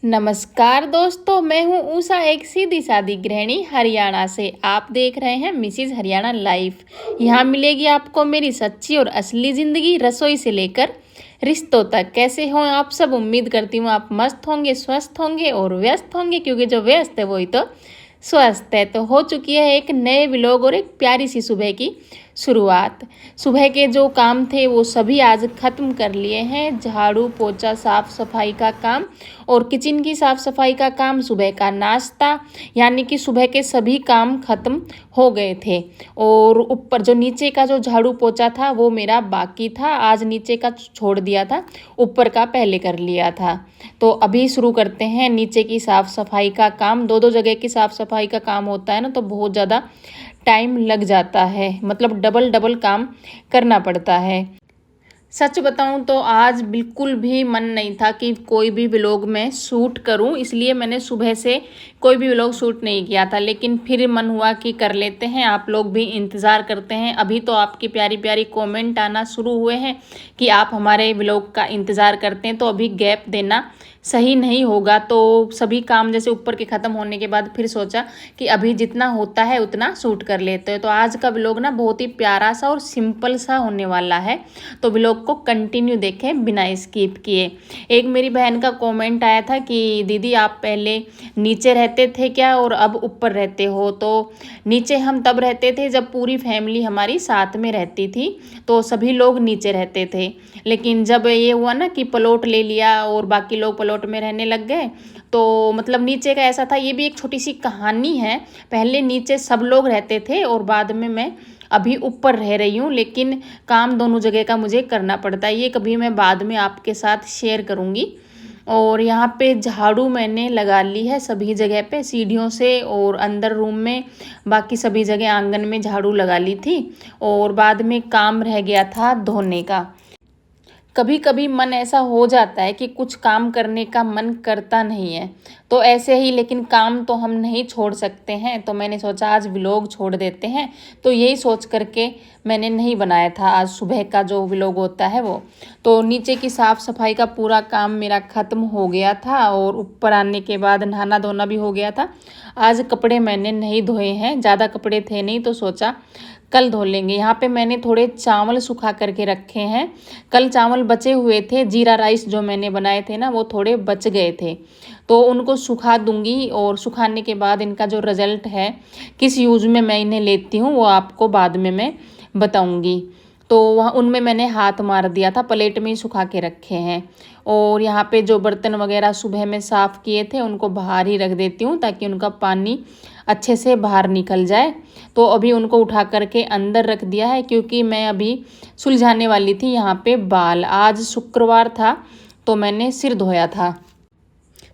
नमस्कार दोस्तों, मैं हूं उषा, एक सीधी सादी गृहिणी हरियाणा से। आप देख रहे हैं मिसिज हरियाणा लाइफ। यहाँ मिलेगी आपको मेरी सच्ची और असली ज़िंदगी, रसोई से लेकर रिश्तों तक। कैसे हो आप सब? उम्मीद करती हूँ आप मस्त होंगे, स्वस्थ होंगे और व्यस्त होंगे, क्योंकि जो व्यस्त है वही तो स्वस्थ है। तो हो चुकी है एक नए व्लॉग और एक प्यारी सी सुबह की शुरुआत। सुबह के जो काम थे वो सभी आज ख़त्म कर लिए हैं। झाड़ू पोछा, साफ़ सफाई का काम और किचन की साफ़ सफाई का काम, सुबह का नाश्ता, यानी कि सुबह के सभी काम ख़त्म हो गए थे। और ऊपर जो नीचे का जो झाड़ू पोछा था वो मेरा बाकी था। आज नीचे का छोड़ दिया था, ऊपर का पहले कर लिया था। तो अभी शुरू करते हैं नीचे की साफ़ सफाई का काम। दो दो जगह की साफ़ सफाई का काम होता है ना, तो बहुत ज़्यादा टाइम लग जाता है, मतलब डबल डबल काम करना पड़ता है। सच बताऊं तो आज बिल्कुल भी मन नहीं था कि कोई भी व्लॉग मैं शूट करूं, इसलिए मैंने सुबह से कोई भी व्लॉग शूट नहीं किया था। लेकिन फिर मन हुआ कि कर लेते हैं, आप लोग भी इंतज़ार करते हैं। अभी तो आपकी प्यारी प्यारी कमेंट आना शुरू हुए हैं कि आप हमारे व्लॉग का इंतज़ार करते हैं, तो अभी गैप देना सही नहीं होगा। तो सभी काम जैसे ऊपर के ख़त्म होने के बाद फिर सोचा कि अभी जितना होता है उतना शूट कर लेते हैं। तो आज का व्लॉग ना बहुत ही प्यारा सा और सिंपल सा होने वाला है, तो व्लॉग को कंटिन्यू देखें बिना स्किप किए। एक मेरी बहन का कमेंट आया था कि दीदी आप पहले नीचे रहते थे क्या और अब ऊपर रहते हो? तो नीचे हम तब रहते थे जब पूरी फैमिली हमारी साथ में रहती थी, तो सभी लोग नीचे रहते थे। लेकिन जब ये हुआ ना कि प्लॉट ले लिया और बाकी लोग प्लॉट में रहने लग गए, तो मतलब नीचे का ऐसा था। ये भी एक छोटी सी कहानी है। पहले नीचे सब लोग रहते थे और बाद में मैं अभी ऊपर रह रही हूँ, लेकिन काम दोनों जगह का मुझे करना पड़ता है। ये कभी मैं बाद में आपके साथ शेयर करूँगी। और यहाँ पे झाड़ू मैंने लगा ली है सभी जगह पे, सीढ़ियों से और अंदर रूम में, बाकी सभी जगह आंगन में झाड़ू लगा ली थी। और बाद में काम रह गया था धोने का। कभी कभी मन ऐसा हो जाता है कि कुछ काम करने का मन करता नहीं है, तो ऐसे ही, लेकिन काम तो हम नहीं छोड़ सकते हैं। तो मैंने सोचा आज व्लॉग छोड़ देते हैं, तो यही सोच करके मैंने नहीं बनाया था आज सुबह का जो व्लॉग होता है वो। तो नीचे की साफ़ सफाई का पूरा काम मेरा ख़त्म हो गया था और ऊपर आने के बाद नहाना धोना भी हो गया था। आज कपड़े मैंने नहीं धोए हैं, ज़्यादा कपड़े थे नहीं, तो सोचा कल धो लेंगे। यहाँ पे मैंने थोड़े चावल सुखा करके रखे हैं। कल चावल बचे हुए थे, जीरा राइस जो मैंने बनाए थे ना, वो थोड़े बच गए थे, तो उनको सुखा दूंगी। और सुखाने के बाद इनका जो रिज़ल्ट है, किस यूज़ में मैं इन्हें लेती हूँ, वो आपको बाद में मैं बताऊंगी। तो वहाँ उनमें मैंने हाथ मार दिया था, प्लेट में ही सुखा के रखे हैं। और यहाँ पे जो बर्तन वगैरह सुबह में साफ़ किए थे उनको बाहर ही रख देती हूँ, ताकि उनका पानी अच्छे से बाहर निकल जाए। तो अभी उनको उठा करके अंदर रख दिया है, क्योंकि मैं अभी सुलझाने वाली थी यहाँ पे बाल। आज शुक्रवार था तो मैंने सिर धोया था।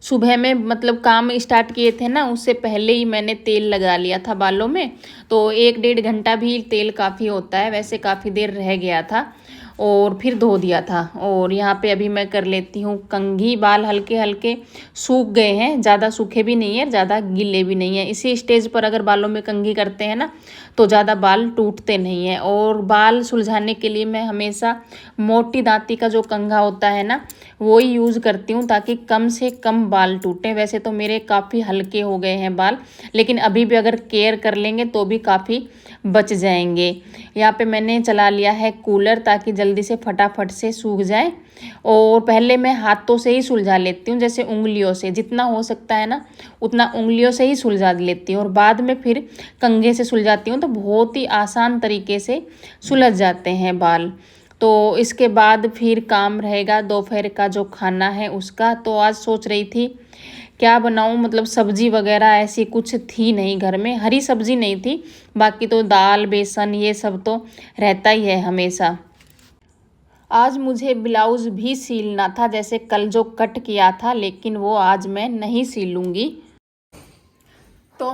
सुबह में मतलब काम स्टार्ट किए थे ना, उससे पहले ही मैंने तेल लगा लिया था बालों में। तो 1 डेढ़ घंटा भी तेल काफ़ी होता है, वैसे काफ़ी देर रह गया था और फिर धो दिया था। और यहाँ पे अभी मैं कर लेती हूँ कंघी। बाल हल्के हल्के सूख गए हैं, ज़्यादा सूखे भी नहीं है, ज़्यादा गीले भी नहीं है। इसी स्टेज पर अगर बालों में कंघी करते हैं ना, तो ज़्यादा बाल टूटते नहीं हैं। और बाल सुलझाने के लिए मैं हमेशा मोटी दांती का जो कंघा होता है ना, वो ही यूज़ करती हूँ, ताकि कम से कम बाल टूटें। वैसे तो मेरे काफ़ी हल्के हो गए हैं बाल, लेकिन अभी भी अगर केयर कर लेंगे तो भी काफ़ी बच जाएंगे। यहाँ पे मैंने चला लिया है कूलर, ताकि जल्दी से फटाफट से सूख जाए। और पहले मैं हाथों से ही सुलझा लेती हूँ, जैसे उंगलियों से, जितना हो सकता है ना उतना उंगलियों से ही सुलझा लेती हूँ। और बाद में फिर कंघे से सुलझाती हूँ, तो बहुत ही आसान तरीके से सुलझ जाते हैं बाल। तो इसके बाद फिर काम रहेगा दोपहर का जो खाना है उसका। तो आज सोच रही थी क्या बनाऊं, मतलब सब्जी वगैरह ऐसी कुछ थी नहीं घर में, हरी सब्जी नहीं थी। बाकी तो दाल बेसन ये सब तो रहता ही है हमेशा। आज मुझे ब्लाउज़ भी सिलना था, जैसे कल जो कट किया था, लेकिन वो आज मैं नहीं सिलूंगी। तो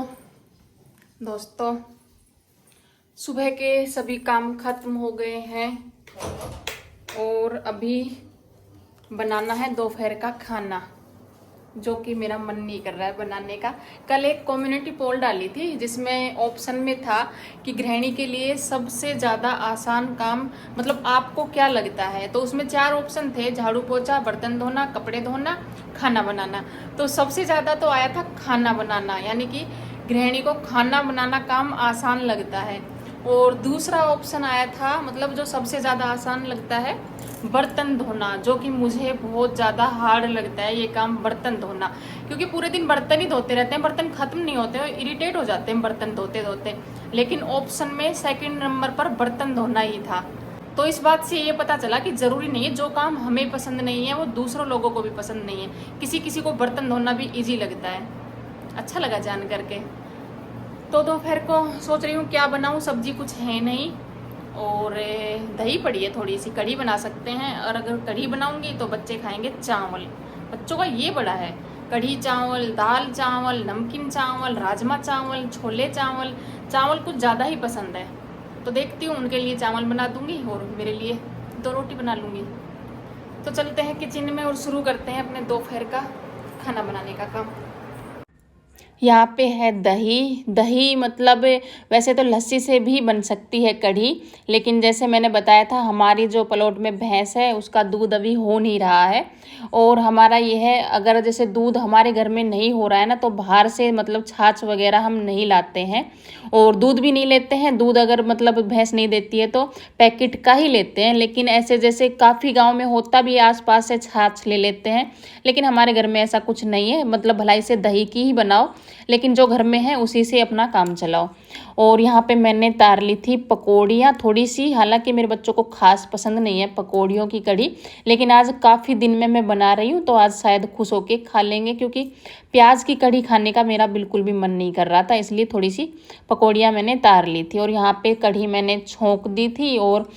दोस्तों, सुबह के सभी काम खत्म हो गए हैं और अभी बनाना है दोपहर का खाना। जो कि मेरा मन नहीं कर रहा है बनाने का। कल एक कम्युनिटी पोल डाली थी जिसमें ऑप्शन में था कि गृहिणी के लिए सबसे ज़्यादा आसान काम मतलब आपको क्या लगता है, तो उसमें 4 ऑप्शन थे, झाड़ू पोछा, बर्तन धोना, कपड़े धोना, खाना बनाना। तो सबसे ज़्यादा तो आया था खाना बनाना, यानी कि गृहिणी को खाना बनाना काम आसान लगता है। और दूसरा ऑप्शन आया था मतलब जो सबसे ज़्यादा आसान लगता है बर्तन धोना, जो कि मुझे बहुत ज़्यादा हार्ड लगता है ये काम बर्तन धोना, क्योंकि पूरे दिन बर्तन ही धोते रहते हैं, बर्तन ख़त्म नहीं होते, इरिटेट हो जाते हैं बर्तन धोते धोते। लेकिन ऑप्शन में सेकंड नंबर पर बर्तन धोना ही था। तो इस बात से ये पता चला कि ज़रूरी नहीं है जो काम हमें पसंद नहीं है वो दूसरों लोगों को भी पसंद नहीं है। किसी किसी को बर्तन धोना भी ईजी लगता है। अच्छा लगा जान करके। तो दोपहर को सोच रही हूँ क्या बनाऊँ, सब्जी कुछ है नहीं और दही पड़ी है, थोड़ी सी कढ़ी बना सकते हैं। और अगर कढ़ी बनाऊंगी तो बच्चे खाएंगे चावल। बच्चों का ये बड़ा है, कढ़ी चावल, दाल चावल, नमकीन चावल, राजमा चावल, छोले चावल, चावल कुछ ज़्यादा ही पसंद है। तो देखती हूँ, उनके लिए चावल बना दूंगी और मेरे लिए 2 रोटी बना लूँगी। तो चलते हैं किचन में और शुरू करते हैं अपने दोपहर का खाना बनाने का काम। यहाँ पे है दही। दही मतलब वैसे तो लस्सी से भी बन सकती है कढ़ी, लेकिन जैसे मैंने बताया था हमारी जो प्लॉट में भैंस है उसका दूध अभी हो नहीं रहा है। और हमारा ये है, अगर जैसे दूध हमारे घर में नहीं हो रहा है ना तो बाहर से मतलब छाछ वगैरह हम नहीं लाते हैं और दूध भी नहीं लेते हैं। दूध अगर मतलब भैंस नहीं देती है तो पैकेट का ही लेते हैं। लेकिन ऐसे जैसे काफ़ी गाँव में होता भी आसपास से छाछ ले लेते हैं, लेकिन हमारे घर में ऐसा कुछ नहीं है। मतलब भलाई से दही की ही बनाओ, लेकिन जो घर में है उसी से अपना काम चलाओ। और यहाँ पे मैंने तार ली थी पकौड़ियाँ थोड़ी सी, हालांकि मेरे बच्चों को खास पसंद नहीं है पकौड़ियों की कढ़ी, लेकिन आज काफ़ी दिन में मैं बना रही हूँ तो आज शायद खुश होके खा लेंगे, क्योंकि प्याज की कढ़ी खाने का मेरा बिल्कुल भी मन नहीं कर रहा था, इसलिए थोड़ी सी पकौड़ियाँ मैंने तार ली थी। और यहाँ पे कढ़ी मैंने छोंक दी थी और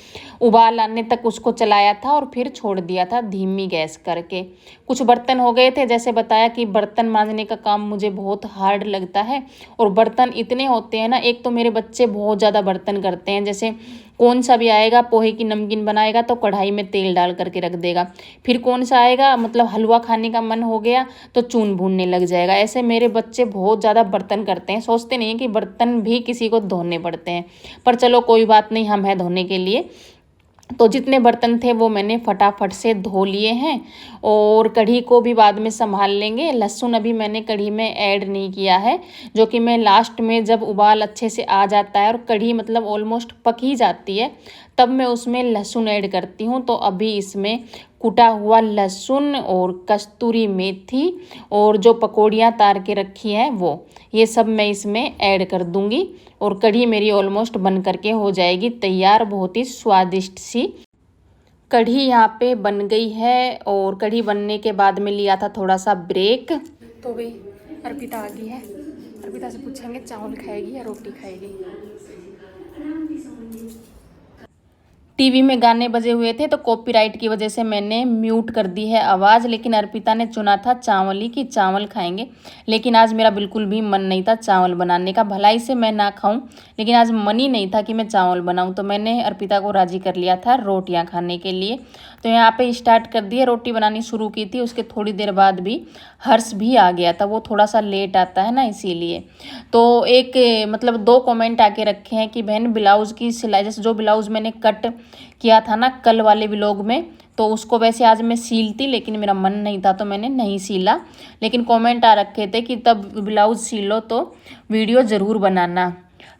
उबाल आने तक उसको चलाया था और फिर छोड़ दिया था धीमी गैस करके। कुछ बर्तन हो गए थे, जैसे बताया कि बर्तन मांजने का काम मुझे बहुत हार्ड लगता है। और बर्तन इतने होते हैं ना, एक तो मेरे बच्चे बहुत ज़्यादा बर्तन करते हैं, जैसे कौन सा भी आएगा पोहे की नमकीन बनाएगा तो कढ़ाई में तेल डाल करके रख देगा, फिर कौन सा आएगा मतलब हलवा खाने का मन हो गया तो चून भूनने लग जाएगा। ऐसे मेरे बच्चे बहुत ज़्यादा बर्तन करते हैं, सोचते नहीं हैं कि बर्तन भी किसी को धोने पड़ते हैं। पर चलो कोई बात नहीं, हम हैं धोने के लिए। तो जितने बर्तन थे वो मैंने फटाफट से धो लिए हैं और कढ़ी को भी बाद में संभाल लेंगे। लहसुन अभी मैंने कढ़ी में ऐड नहीं किया है, जो कि मैं लास्ट में जब उबाल अच्छे से आ जाता है और कढ़ी मतलब ऑलमोस्ट पक ही जाती है तब मैं उसमें लहसुन ऐड करती हूँ। तो अभी इसमें कुटा हुआ लहसुन और कस्तूरी मेथी और जो पकौड़ियाँ तार के रखी हैं वो, ये सब मैं इसमें ऐड कर दूंगी और कढ़ी मेरी ऑलमोस्ट बन करके हो जाएगी तैयार, बहुत ही स्वादिष्ट सी कढ़ी यहाँ पे बन गई है। और कढ़ी बनने के बाद में लिया था थोड़ा सा ब्रेक। तो भी अर्पिता आ गई है, अर्पिता से पूछेंगे चावल खाएगी या रोटी खाएगी। टीवी में गाने बजे हुए थे तो कॉपीराइट की वजह से मैंने म्यूट कर दी है आवाज़, लेकिन अर्पिता ने चुना था चावल ही कि चावल खाएंगे। लेकिन आज मेरा बिल्कुल भी मन नहीं था चावल बनाने का, भलाई से मैं ना खाऊं, लेकिन आज मन ही नहीं था कि मैं चावल बनाऊं। तो मैंने अर्पिता को राज़ी कर लिया था रोटियां खाने के लिए। तो यहाँ पे स्टार्ट कर दिया, रोटी बनानी शुरू की थी। उसके थोड़ी देर बाद भी हर्ष भी आ गया था, वो थोड़ा सा लेट आता है ना इसीलिए। तो एक मतलब 2 कमेंट आके रखे हैं कि बहन ब्लाउज़ की सिलाई, जैसे जो ब्लाउज़ मैंने कट किया था ना कल वाले व्लॉग में, तो उसको वैसे आज मैं सीलती, लेकिन मेरा मन नहीं था तो मैंने नहीं सीला। लेकिन कमेंट आ रखे थे कि तब ब्लाउज़ सीलो तो वीडियो ज़रूर बनाना।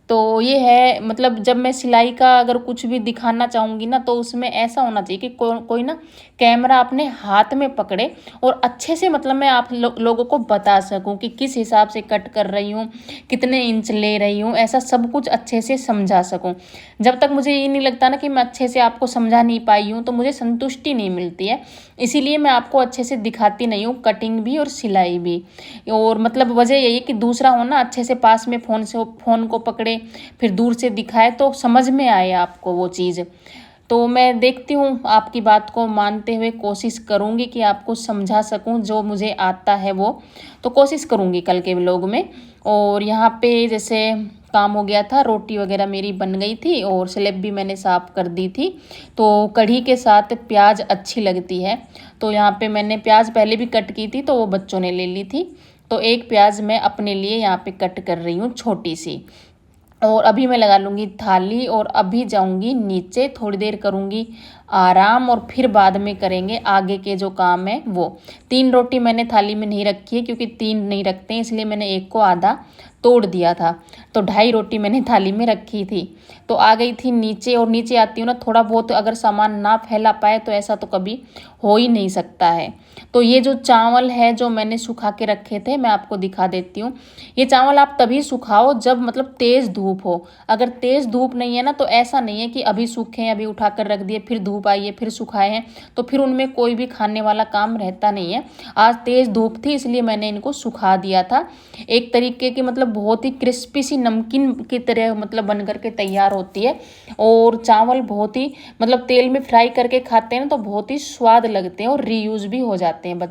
तो ये है मतलब जब मैं सिलाई का अगर कुछ भी दिखाना चाहूँगी ना तो उसमें ऐसा होना चाहिए कि कोई ना कैमरा अपने हाथ में पकड़े और अच्छे से मतलब मैं आप लोगों को बता सकूं कि किस हिसाब से कट कर रही हूँ, कितने इंच ले रही हूँ, ऐसा सब कुछ अच्छे से समझा सकूं। जब तक मुझे ये नहीं लगता ना कि मैं अच्छे से आपको समझा नहीं पाई हूँ तो मुझे संतुष्टि नहीं मिलती है। इसीलिए मैं आपको अच्छे से दिखाती नहीं हूँ, कटिंग भी और सिलाई भी। और मतलब वजह यही है कि दूसरा हो ना अच्छे से पास में फ़ोन को पकड़े फिर दूर से दिखाए तो समझ में आए आपको वो चीज़। तो मैं देखती हूँ, आपकी बात को मानते हुए कोशिश करूँगी कि आपको समझा सकूँ, जो मुझे आता है वो तो कोशिश करूँगी कल के व्लॉग में। और यहाँ पे जैसे काम हो गया था, रोटी वगैरह मेरी बन गई थी और स्लैब भी मैंने साफ़ कर दी थी। तो कढ़ी के साथ प्याज अच्छी लगती है, तो यहाँ पे मैंने प्याज पहले भी कट की थी, तो वो बच्चों ने ले ली थी। तो एक प्याज मैं अपने लिए यहाँ पे कट कर रही हूँ छोटी सी। और अभी मैं लगा लूँगी थाली और अभी जाऊँगी नीचे, थोड़ी देर करूँगी आराम और फिर बाद में करेंगे आगे के जो काम है वो। 3 रोटी मैंने थाली में नहीं रखी है क्योंकि 3 नहीं रखते हैं, इसलिए मैंने एक को आधा तोड़ दिया था। तो 2.5 रोटी मैंने थाली में रखी थी। तो आ गई थी नीचे, और नीचे आती हूँ ना, थोड़ा बहुत अगर सामान ना फैला पाए तो ऐसा तो कभी हो ही नहीं सकता है। तो ये जो चावल है जो मैंने सुखा के रखे थे, मैं आपको दिखा देती हूँ। ये चावल आप तभी सुखाओ जब मतलब तेज़ धूप हो। अगर तेज़ धूप नहीं है ना, तो ऐसा नहीं है कि अभी सूखे हैं, अभी उठा कर रख दिए, फिर धूप आई है फिर सुखाए हैं, तो फिर उनमें कोई भी खाने वाला काम रहता नहीं है। आज तेज़ धूप थी इसलिए मैंने इनको सुखा दिया था। एक तरीके की मतलब बहुत ही क्रिस्पी सी नमकीन की तरह मतलब बन करके तैयार होती है। और चावल बहुत ही मतलब तेल में फ्राई करके खाते हैं ना, तो बहुत ही स्वाद लगते हैं और रीयूज़ भी हो जाते हैं बचे।